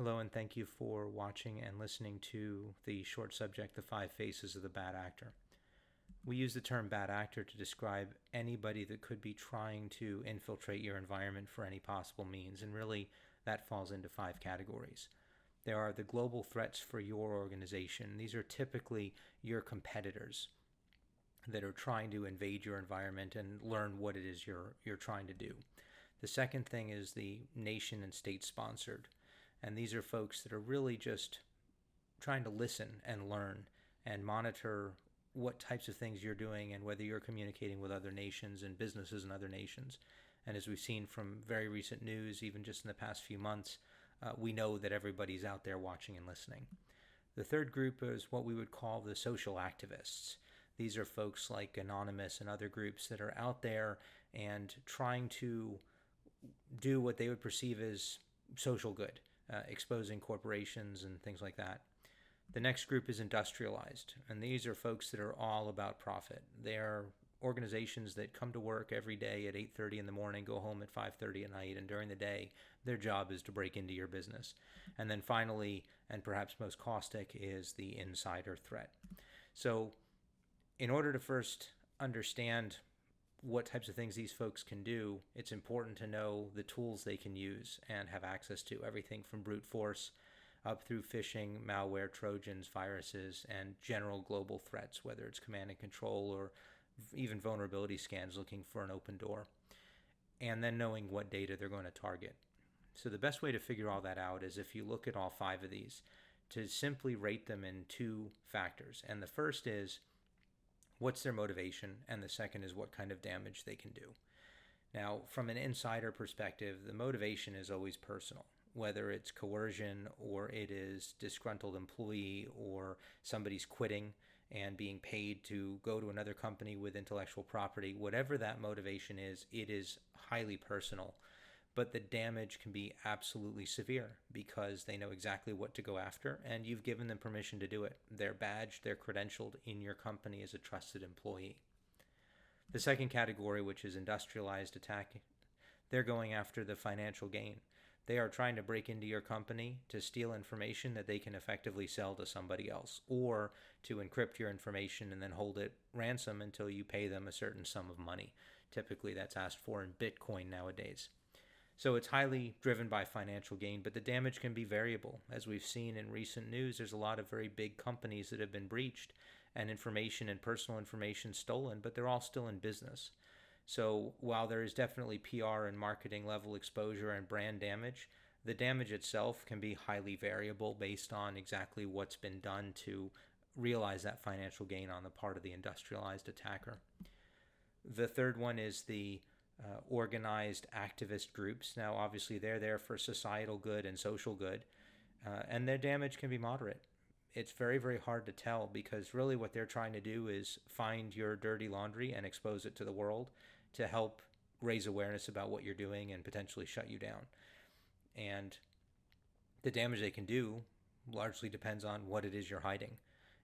Hello, and thank you for watching and listening to the short subject, The Five Faces of the Bad Actor. We use the term bad actor to describe anybody that could be trying to infiltrate your environment for any possible means, and really that falls into five categories. There are the global threats for your organization. These are typically your competitors that are trying to invade your environment and learn what it is you're trying to do. The second thing is the nation and state sponsored. And these are folks that are really just trying to listen and learn and monitor what types of things you're doing and whether you're communicating with other nations and businesses in other nations. And as we've seen from very recent news, even just in the past few months, we know that everybody's out there watching and listening. The third group is what we would call the social activists. These are folks like Anonymous and other groups that are out there and trying to do what they would perceive as social good, exposing corporations and things like that. The next group is industrialized, and these are folks that are all about profit. They are organizations that come to work every day at 8:30 in the morning, go home at 5:30 at night, and during the day, their job is to break into your business. And then finally, and perhaps most caustic, is the insider threat. So in order to first understand what types of things these folks can do, it's important to know the tools they can use and have access to. Everything from brute force up through phishing, malware, trojans, viruses, and general global threats, whether it's command and control or even vulnerability scans looking for an open door. And then knowing what data they're going to target. So the best way to figure all that out is if you look at all five of these, to simply rate them in two factors. And the first is what's their motivation, and the second is what kind of damage they can do. Now, from an insider perspective, the motivation is always personal, whether it's coercion or it is disgruntled employee or somebody's quitting and being paid to go to another company with intellectual property. Whatever that motivation is, it is highly personal. But the damage can be absolutely severe because they know exactly what to go after, and you've given them permission to do it. They're badged, they're credentialed in your company as a trusted employee. The second category, which is industrialized attack, they're going after the financial gain. They are trying to break into your company to steal information that they can effectively sell to somebody else, or to encrypt your information and then hold it ransom until you pay them a certain sum of money. Typically, that's asked for in Bitcoin nowadays. So it's highly driven by financial gain, but the damage can be variable. As we've seen in recent news, there's a lot of very big companies that have been breached and information and personal information stolen, but they're all still in business. So while there is definitely PR and marketing level exposure and brand damage, the damage itself can be highly variable based on exactly what's been done to realize that financial gain on the part of the industrialized attacker. The third one is the organized activist groups. Now, obviously, they're there for societal good and social good, and their damage can be moderate. It's very, very hard to tell because really what they're trying to do is find your dirty laundry and expose it to the world to help raise awareness about what you're doing and potentially shut you down. And the damage they can do largely depends on what it is you're hiding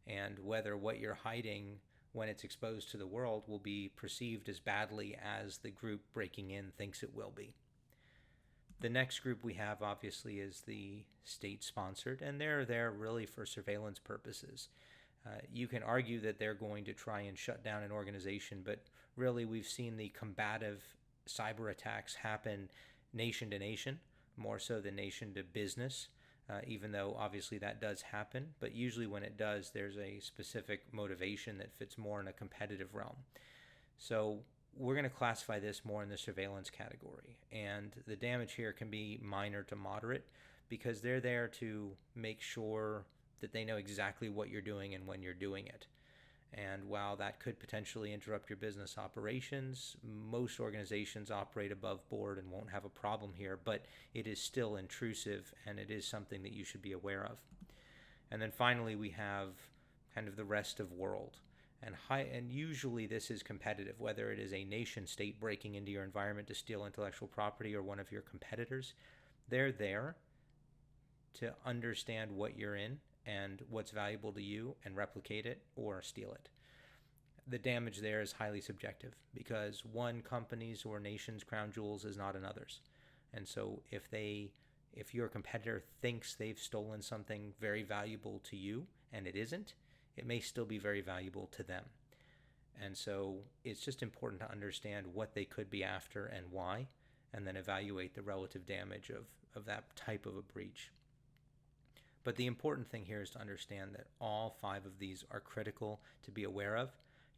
and whether what you're hiding when it's exposed to the world will be perceived as badly as the group breaking in thinks it will be. The next group we have obviously is the state sponsored, and they're there really for surveillance purposes. You can argue that they're going to try and shut down an organization, but really we've seen the combative cyber attacks happen nation to nation, more so than nation to business. Even though obviously that does happen, but usually when it does, there's a specific motivation that fits more in a competitive realm. So we're going to classify this more in the surveillance category, and the damage here can be minor to moderate because they're there to make sure that they know exactly what you're doing and when you're doing it. And while that could potentially interrupt your business operations, most organizations operate above board and won't have a problem here, but it is still intrusive and it is something that you should be aware of. And then finally, we have kind of the rest of world. And usually this is competitive, whether it is a nation state breaking into your environment to steal intellectual property or one of your competitors. They're there to understand what you're in and what's valuable to you and replicate it or steal it. The damage there is highly subjective because one company's or nation's crown jewels is not another's. And so if they If your competitor thinks they've stolen something very valuable to you and it isn't, it may still be very valuable to them. And so it's just important to understand what they could be after and why, and then evaluate the relative damage of that type of a breach. But the important thing here is to understand that all 5 of these are critical to be aware of,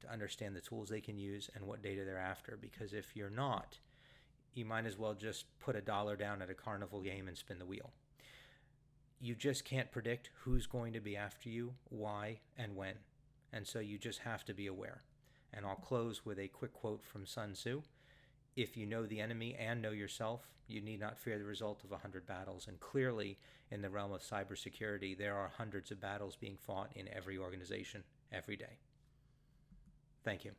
to understand the tools they can use and what data they're after. Because if you're not, you might as well just put $1 down at a carnival game and spin the wheel. You just can't predict who's going to be after you, why, and when. And so you just have to be aware. And I'll close with a quick quote from Sun Tzu. If you know the enemy and know yourself, you need not fear the result of 100 battles. And clearly, in the realm of cybersecurity, there are hundreds of battles being fought in every organization every day. Thank you.